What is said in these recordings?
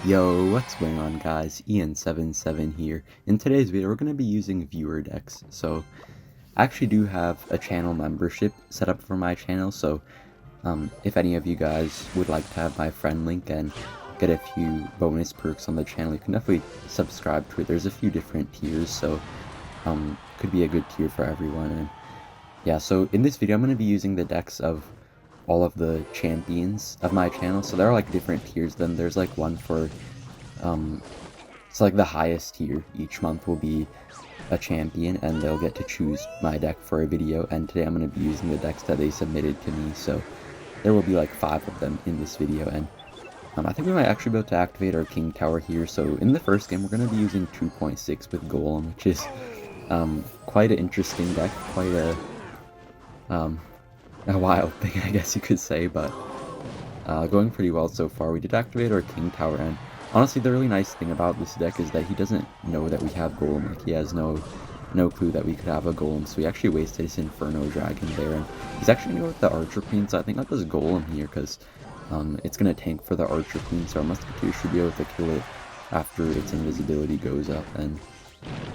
Yo, what's going on guys? Ian77 here. In today's video, we're going to be using viewer decks. So, I actually do have a channel membership set up for my channel, so if any of you guys would like to have my friend link and get a few bonus perks on the channel, you can definitely subscribe to it. There's a few different tiers, so could be a good tier for everyone. And yeah, so in this video, I'm going to be using the decks of all of the champions of my channel. So there are like different tiers. Then there's like one for it's like the highest tier each month will be a champion, and they'll get to choose my deck for a video. And today I'm going to be using the decks that they submitted to me, so there will be like 5 of them in this video. And I think we might actually be able to activate our king tower here. So in the first game, we're going to be using 2.6 with Golem, which is quite an interesting deck, quite a wild thing, I guess you could say, but going pretty well so far. We did activate our king tower, and honestly, the really nice thing about this deck is that he doesn't know that we have Golem. Like, he has no clue that we could have a Golem, so he actually wasted his Inferno Dragon there, and he's actually going to go with the Archer Queen, so I think I'll just Golem here, because it's going to tank for the Archer Queen, so our Musketeer should be able to kill it after its invisibility goes up, and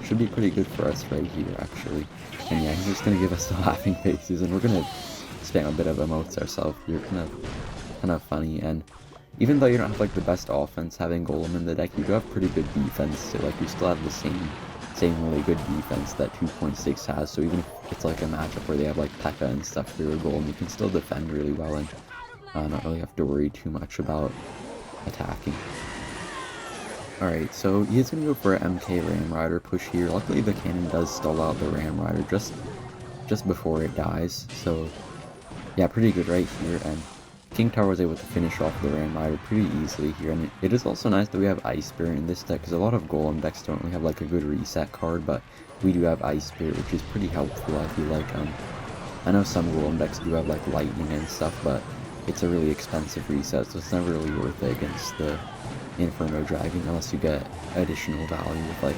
should be pretty good for us right here, actually. And yeah, he's just going to give us the laughing faces, and we're going to spam a bit of emotes ourselves here, kind of funny. And even though you don't have like the best offense having Golem in the deck, you do have pretty good defense, so like you still have the same really good defense that 2.6 has, so even if it's like a matchup where they have like Pekka and stuff for your Golem, you can still defend really well and not really have to worry too much about attacking. Alright, so he's going to go for an MK Ram Rider push here. Luckily the cannon does stall out the Ram Rider just before it dies, so yeah, pretty good right here. And King Tower was able to finish off the Ram Rider pretty easily here, and it is also nice that we have Ice Spirit in this deck, because a lot of Golem decks don't really have like a good reset card, but we do have Ice Spirit, which is pretty helpful. I feel like, I know some Golem decks do have like Lightning and stuff, but it's a really expensive reset, so it's never really worth it against the Inferno Dragon, unless you get additional value with like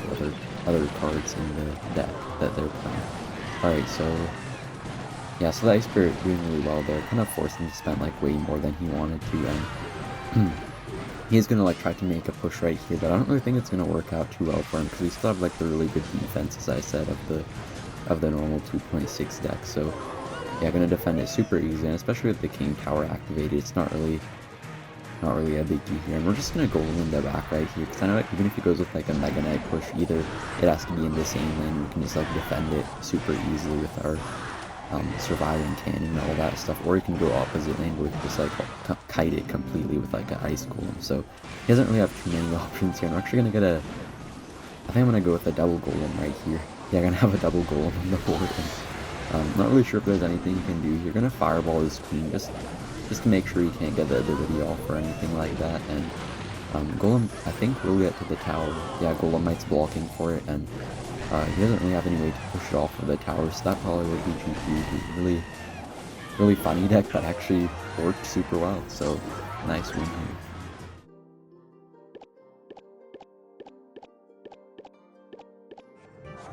other cards in the deck that they're playing. Alright, so yeah, so the Ice Spirit doing really well there, kind of forced him to spend like way more than he wanted to, and he's gonna like try to make a push right here, but I don't really think it's gonna work out too well for him, because we still have like the really good defense, as I said, of the normal 2.6 deck. So yeah, gonna defend it super easy, and especially with the King Tower activated, it's not really a biggie here. And we're just gonna Golem in the back right here, because I know even if he goes with like a Mega Knight push, either it has to be in the same lane, we can just like defend it super easily with our surviving cannon and all that stuff, or you can go opposite lane where you can just like kite it completely with like an Ice Golem. So he doesn't really have too many options here, and we're actually gonna get I think I'm gonna go with a double Golem right here. Yeah, I'm gonna have a double Golem on the board, and not really sure if there's anything you can do here. Gonna Fireball this Queen just to make sure you can't get the ability off or anything like that. And Golem, I think, will get to the tower. Yeah, Golem Knight's blocking for it, and he doesn't really have any way to push it off of the tower, so that probably would be GG. Really funny deck that actually worked super well, so nice win here.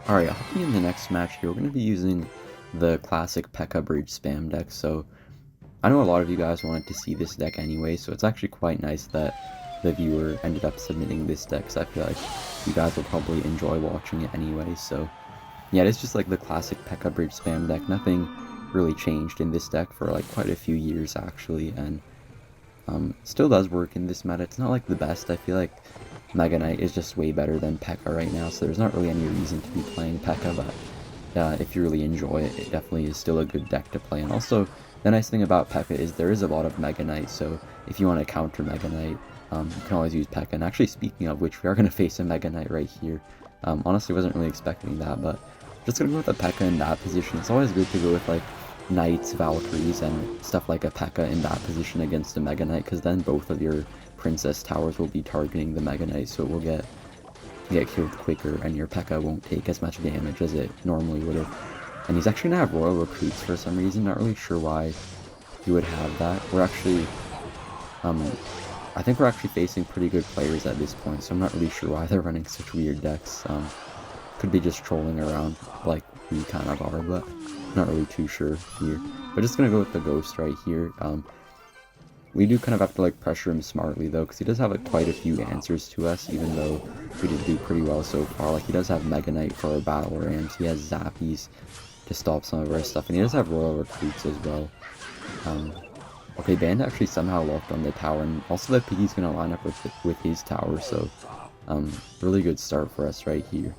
Alright, hopping in the next match here, we're going to be using the classic Pekka Bridge spam deck. So I know a lot of you guys wanted to see this deck anyway, so it's actually quite nice that the viewer ended up submitting this deck, because I feel like you guys will probably enjoy watching it anyway. So yeah, it's just like the classic Pekka Bridge spam deck. Nothing really changed in this deck for like quite a few years actually, and still does work in this meta. It's not like the best. I feel like Mega Knight is just way better than Pekka right now, so there's not really any reason to be playing Pekka, but if you really enjoy it, it definitely is still a good deck to play. And also, the nice thing about Pekka is there is a lot of Mega Knight, so if you want to counter Mega Knight, you can always use Pekka. And actually, speaking of which, we are going to face a Mega Knight right here. Honestly, wasn't really expecting that, but just going to go with a Pekka in that position. It's always good to go with like Knights, Valkyries, and stuff like a Pekka in that position against a Mega Knight, because then both of your Princess Towers will be targeting the Mega Knight, so it will get killed quicker, and your Pekka won't take as much damage as it normally would have. And he's actually going to have Royal Recruits for some reason. Not really sure why he would have that. We're actually I think we're actually facing pretty good players at this point, so I'm not really sure why they're running such weird decks. Could be just trolling around like we kind of are, but not really too sure here. But just gonna go with the Ghost right here. We do kind of have to like pressure him smartly though, because he does have like quite a few answers to us, even though we did do pretty well so far. Like he does have Mega Knight for our battle rams, he has Zappies to stop some of our stuff, and he does have Royal Recruits as well. Okay, Band actually somehow locked on the tower, and also the Piggy's gonna line up with his tower, so really good start for us right here.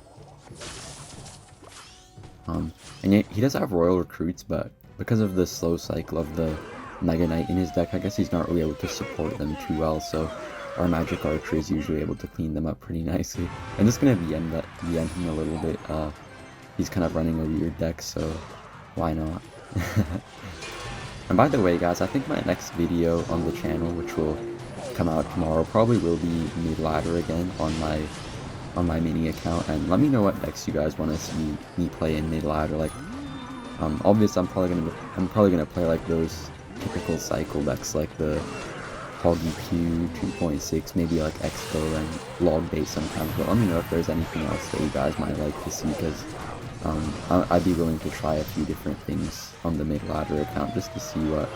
And yet he does have Royal Recruits, but because of the slow cycle of the Mega Knight in his deck, I guess he's not really able to support them too well, so our Magic Archer is usually able to clean them up pretty nicely. I'm just gonna BM him a little bit. He's kind of running a weird deck, so why not? And by the way, guys, I think my next video on the channel, which will come out tomorrow, probably will be mid-ladder again on my mini account. And let me know what decks you guys want to see me play in mid-ladder. Like, obviously, I'm probably gonna play like those typical cycle decks, like the Hog EQ 2.6, maybe like Xbow and Logbait sometimes. But let me know if there's anything else that you guys might like to see, because I'd be willing to try a few different things on the mid-ladder account just to see what,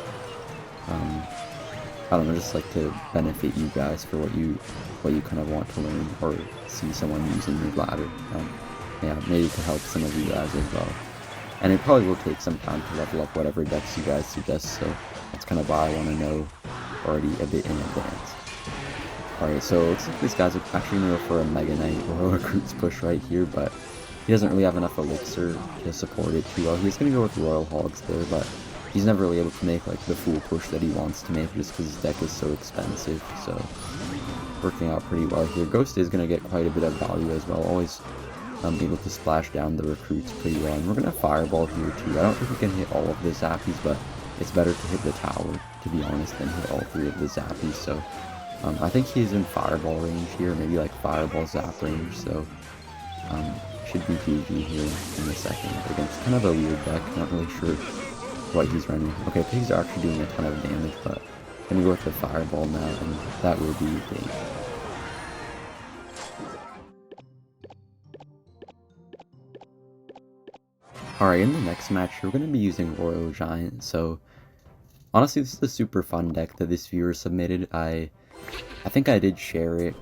I don't know, just like to benefit you guys for what you kind of want to learn or see someone using mid-ladder. Yeah, maybe to help some of you guys as well. And it probably will take some time to level up whatever decks you guys suggest, so that's kind of why I want to know already a bit in advance. Alright, so it looks like these guys are actually going to go for a Mega Knight Royal Recruits push right here, but he doesn't really have enough elixir to support it too well. He's going to go with Royal Hogs there, but he's never really able to make like the full push that he wants to make just because his deck is so expensive, so working out pretty well here. Ghost is going to get quite a bit of value as well, always able to splash down the recruits pretty well. And we're going to Fireball here too. I don't think we can hit all of the Zappies, but it's better to hit the tower, to be honest, than hit all three of the Zappies. So I think he's in Fireball range here, maybe like Fireball Zap range, so should be GG here in a second. Against kind of a weird deck, not really sure what he's running. Okay, Pigs are actually doing a ton of damage, but I'm gonna go with the Fireball now, and that will be big. Alright, in the next match, we're going to be using Royal Giant, so honestly, this is a super fun deck that this viewer submitted. I think I did share it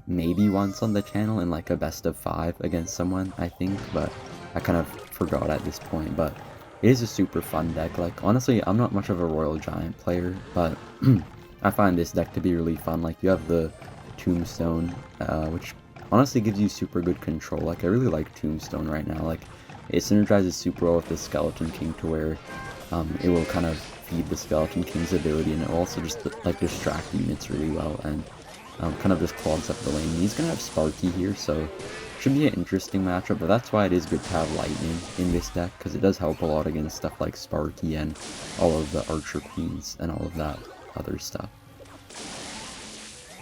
maybe once on the channel in like a best of 5 against someone, I think, but I kind of forgot at this point. But it is a super fun deck. Like, honestly, I'm not much of a Royal Giant player, but I find this deck to be really fun. Like, you have the Tombstone, which honestly gives you super good control. Like, I really like Tombstone right now. Like, it synergizes super well with the Skeleton King to where it will kind of feed the Skeleton King's ability, and it will also just like distract units really well, and kind of just clogs up the lane. And he's going to have Sparky here, so should be an interesting matchup, but that's why it is good to have Lightning in this deck, because it does help a lot against stuff like Sparky and all of the Archer Queens and all of that other stuff.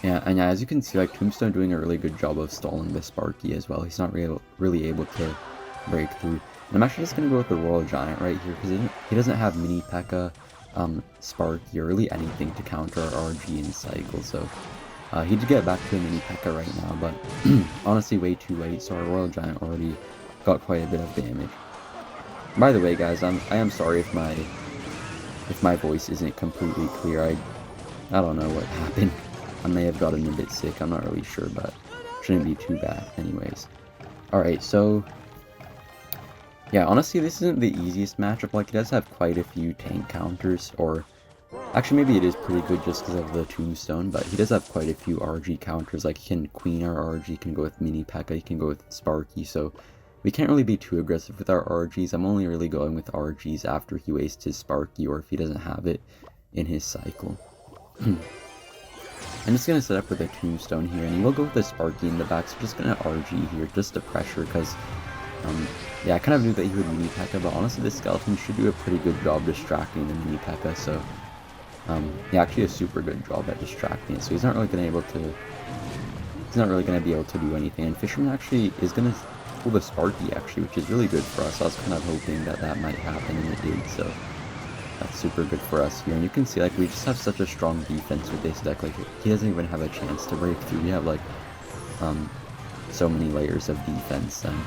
Yeah, and yeah, as you can see, like, Tombstone doing a really good job of stalling the Sparky as well. He's not really able to break through. And I'm actually just going to go with the Royal Giant right here, because he doesn't have Mini Pekka, Sparky, or really anything to counter our RG in cycle, so he did get back to a Mini Pekka right now, but honestly way too late, so our Royal Giant already got quite a bit of damage. By the way, guys, I am sorry if my voice isn't completely clear. I don't know what happened. I may have gotten a bit sick, I'm not really sure, but shouldn't be too bad anyways. Alright, so yeah, honestly, this isn't the easiest matchup. Like, it does have quite a few tank counters, or actually maybe it is pretty good just because of the Tombstone, but he does have quite a few RG counters. Like, he can queen our RG, he can go with Mini Pekka, he can go with Sparky, so we can't really be too aggressive with our RGs. I'm only really going with RGs after he wastes his Sparky, or if he doesn't have it in his cycle. I'm just going to set up with a Tombstone here, and we'll go with the Sparky in the back, so just going to RG here, just to pressure, because yeah, I kind of knew that he would Mini Pekka, but honestly this Skeleton should do a pretty good job distracting the Mini Pekka, so yeah, actually a super good job at distracting it, so he's not really going to be able to do anything. And Fisherman actually is going to pull the Sparky, actually, which is really good for us. I was kind of hoping that that might happen, and it did, so that's super good for us here. And you can see, like, we just have such a strong defense with this deck. Like, he doesn't even have a chance to break through. We have, like, so many layers of defense, and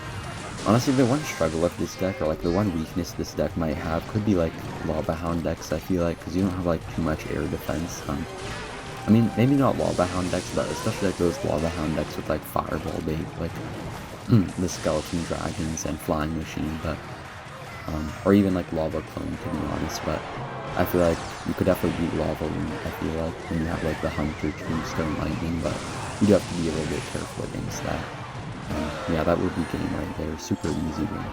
Honestly, the one struggle of this deck, or like the one weakness this deck might have, could be like Lava Hound decks, I feel like, because you don't have like too much air defense. I mean, maybe not Lava Hound decks, but especially like those Lava Hound decks with like Fireball Bait, like the Skeleton Dragons and Flying Machine, but or even like Lava Clone, to be honest. But I feel like you could definitely beat Lava Loon, I feel like, when you have like the Hunter, Tombstone, Lightning, but you do have to be a little bit careful against that. Yeah, that would be game right there. Super easy win.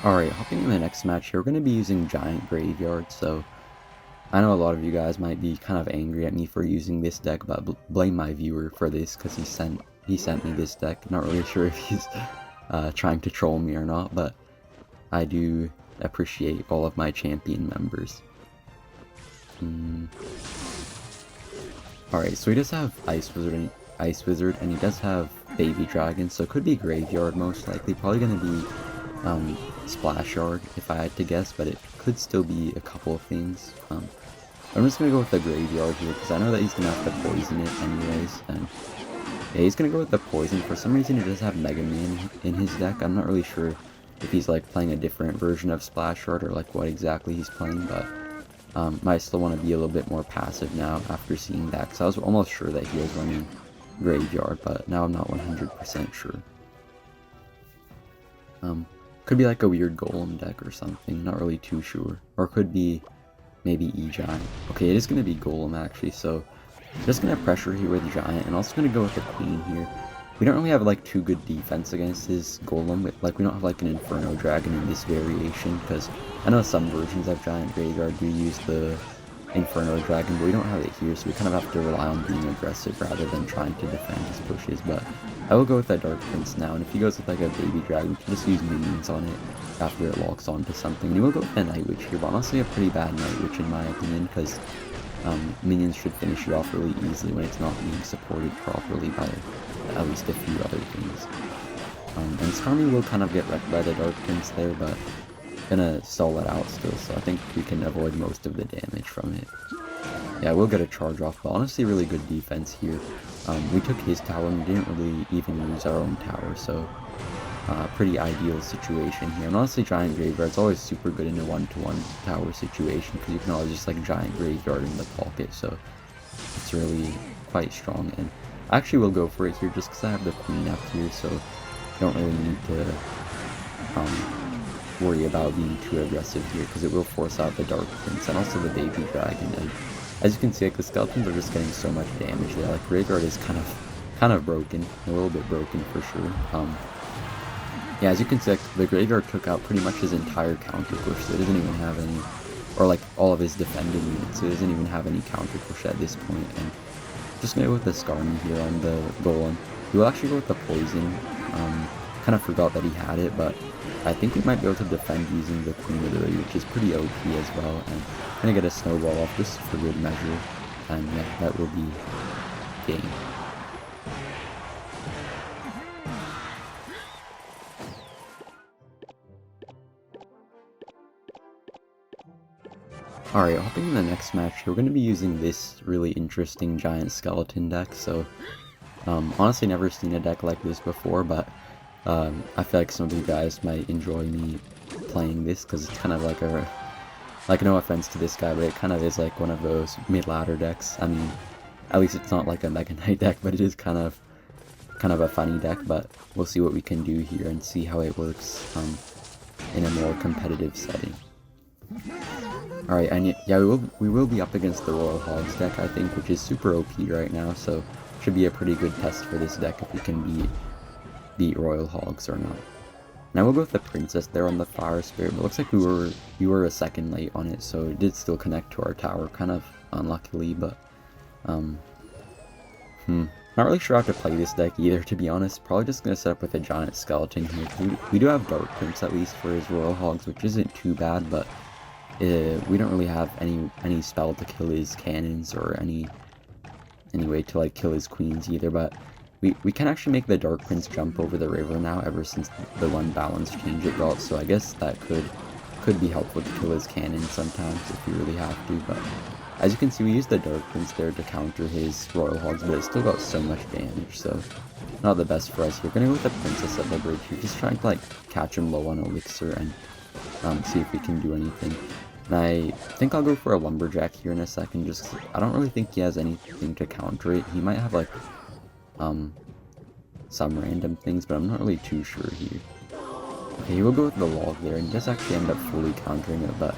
Alright, hopping in the next match here, we're going to be using Giant Graveyard, so I know a lot of you guys might be kind of angry at me for using this deck, but blame my viewer for this, because he sent me this deck. Not really sure if he's trying to troll me or not, but I do appreciate all of my champion members. Alright, so he does have Ice Wizard, and he does have Baby Dragon, so it could be Graveyard most likely. Probably going to be Splash Yard if I had to guess, but it could still be a couple of things. I'm just going to go with the Graveyard here, because I know that he's going to have to poison it anyways, and yeah, he's going to go with the poison. For some reason he does have Mega Man in his deck. I'm not really sure if he's like playing a different version of Splash Yard or like what exactly he's playing, but might still want to be a little bit more passive now after seeing that, because I was almost sure that he was running Graveyard, but now I'm not 100% sure. Could be like a weird Golem deck or something, not really too sure. Or could be maybe E-Giant. Okay, it is going to be Golem actually, so just going to pressure here with Giant, and also going to go with the Queen here. We don't really have like too good defense against his Golem, like we don't have like an Inferno Dragon in this variation, because I know some versions of Giant Graveyard do use the Inferno Dragon, but we don't have it here, so we kind of have to rely on being aggressive rather than trying to defend his pushes. But I will go with that Dark Prince now, and if he goes with like a Baby Dragon, we can just use minions on it after it locks onto something. And he will go with a Night Witch here, but honestly a pretty bad Night Witch in my opinion, because minions should finish you off really easily when it's not being supported properly by at least a few other things. And Starmie will kind of get wrecked by the Dark Prince there, but gonna stall it out still, so I think we can avoid most of the damage from it. Yeah, we'll get a charge off, but honestly really good defense here. We took his tower and we didn't really even use our own tower, so pretty ideal situation here. And honestly Giant Graveyard's always super good in a one-to-one tower situation, because you can always just like Giant Graveyard in the pocket, so it's really quite strong. And I actually will go for it here just because I have the Queen up here, so I don't really need to worry about being too aggressive here, because it will force out the Dark Prince and also the Baby Dragon. And as you can see, like the skeletons are just getting so much damage there. Like Graveyard is kind of broken, a little bit broken for sure. Yeah, as you can see, like, the Graveyard took out pretty much his entire counter push, so it doesn't even have any, or like all of his defending units, so it doesn't even have any counter push at this point. And just gonna go with the Skarmy here on the Golem. We will actually go with the Poison. Kind of forgot that he had it, but I think we might be able to defend using the Queen ability, which is pretty OP as well. And I'm gonna get a snowball off just for good measure, and yeah, that will be game. Alright, hopping in the next match, we're going to be using this really interesting giant skeleton deck. So, honestly never seen a deck like this before, but I feel like some of you guys might enjoy me playing this, because it's kind of like a, like, no offense to this guy, but it kind of is like one of those mid-ladder decks. I mean, at least it's not like a Mega Knight deck, but it is kind of a funny deck. But we'll see what we can do here and see how it works in a more competitive setting. Alright, and yeah, we will be up against the Royal Hogs deck, I think, which is super OP right now, so should be a pretty good test for this deck if we can beat Royal Hogs or not. Now we'll go with the Princess there on the Fire Spirit, but it looks like we were a second late on it, so it did still connect to our tower, kind of unluckily, but not really sure how to play this deck either, to be honest. Probably just gonna set up with a giant skeleton here. We do have Dark Prince at least for his Royal Hogs, which isn't too bad, but we don't really have any spell to kill his cannons or any way to like kill his queens either. But we can actually make the Dark Prince jump over the river now, ever since the one balance change it brought. So I guess that could be helpful to kill his cannons sometimes if you really have to. But As you can see, we used the Dark Prince there to counter his Royal Hogs, but it still got so much damage, so not the best for us here. Gonna go with the Princess at the bridge here, just trying to like catch him low on Elixir and see if we can do anything. And I think I'll go for a Lumberjack here in a second, just I don't really think he has anything to counter it. He might have like some random things, but I'm not really too sure here. Okay, we'll go with the Log there, and he does actually end up fully countering it, but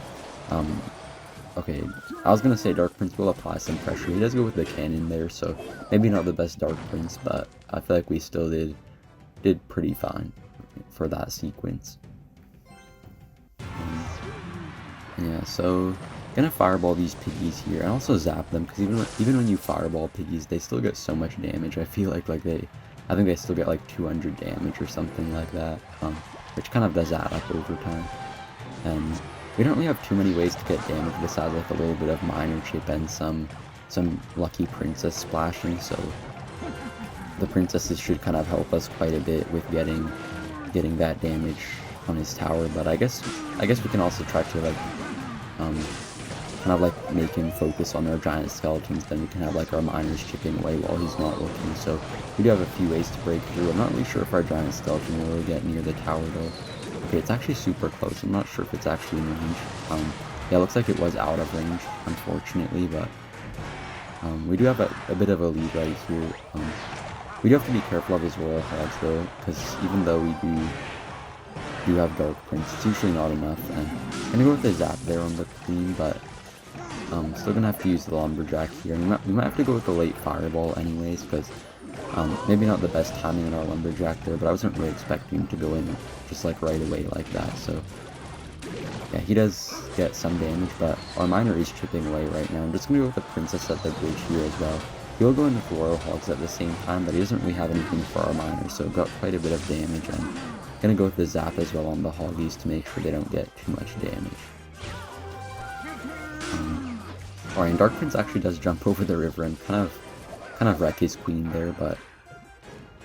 okay, I was gonna say Dark Prince will apply some pressure. He does go with the cannon there, so maybe not the best Dark Prince, but I feel like we still did pretty fine for that sequence. Yeah, so gonna fireball these piggies here and also zap them, because even when you fireball piggies, they still get so much damage. I feel like I think they still get like 200 damage or something like that, which kind of does add up over time. And we don't really have too many ways to get damage besides like a little bit of Miner Chip and some lucky princess splashing, so the princesses should kind of help us quite a bit with getting that damage on his tower. But I guess we can also try to like kind of like make him focus on our giant skeletons, then we can have like our miners chipping away while he's not looking. So we do have a few ways to break through. I'm not really sure if our giant skeleton will really get near the tower though. Okay, it's actually super close. I'm not sure if it's actually in range. Yeah, it looks like it was out of range, unfortunately, but we do have a bit of a lead right here. We do have to be careful of his Royal Hogs though, because even though we do have Dark Prince, it's usually not enough. And I'm gonna go with the Zap there on the Queen, but still gonna have to use the Lumberjack here. And we might have to go with the late Fireball anyways, because maybe not the best timing in our Lumberjack there, but I wasn't really expecting him to go in just like right away like that. So yeah, he does get some damage, but our Miner is chipping away right now. I'm just gonna go with the Princess at the bridge here as well. He'll go in with Royal Hogs at the same time, but he doesn't really have anything for our Miner, so got quite a bit of damage. And gonna go with the Zap as well on the Hoggies to make sure they don't get too much damage. Alright, and Dark Prince actually does jump over the river and kind of wreck his Queen there, but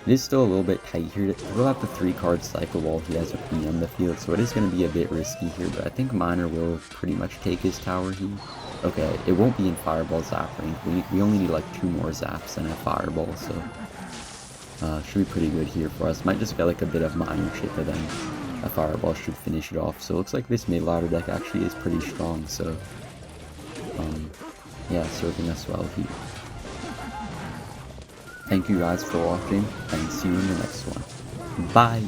it is still a little bit tight here. We'll have the 3-card cycle while he has a Queen on the field, so it is going to be a bit risky here, but I think Miner will pretty much take his tower here. Okay, it won't be in Fireball Zap range. We only need like 2 more Zaps and a Fireball, so should be pretty good here for us. Might just get like a bit of Miner Chip, and then a Fireball should finish it off. So it looks like this mid-ladder deck actually is pretty strong, so yeah, serving us well here. Thank you guys for watching, and see you in the next one. Bye!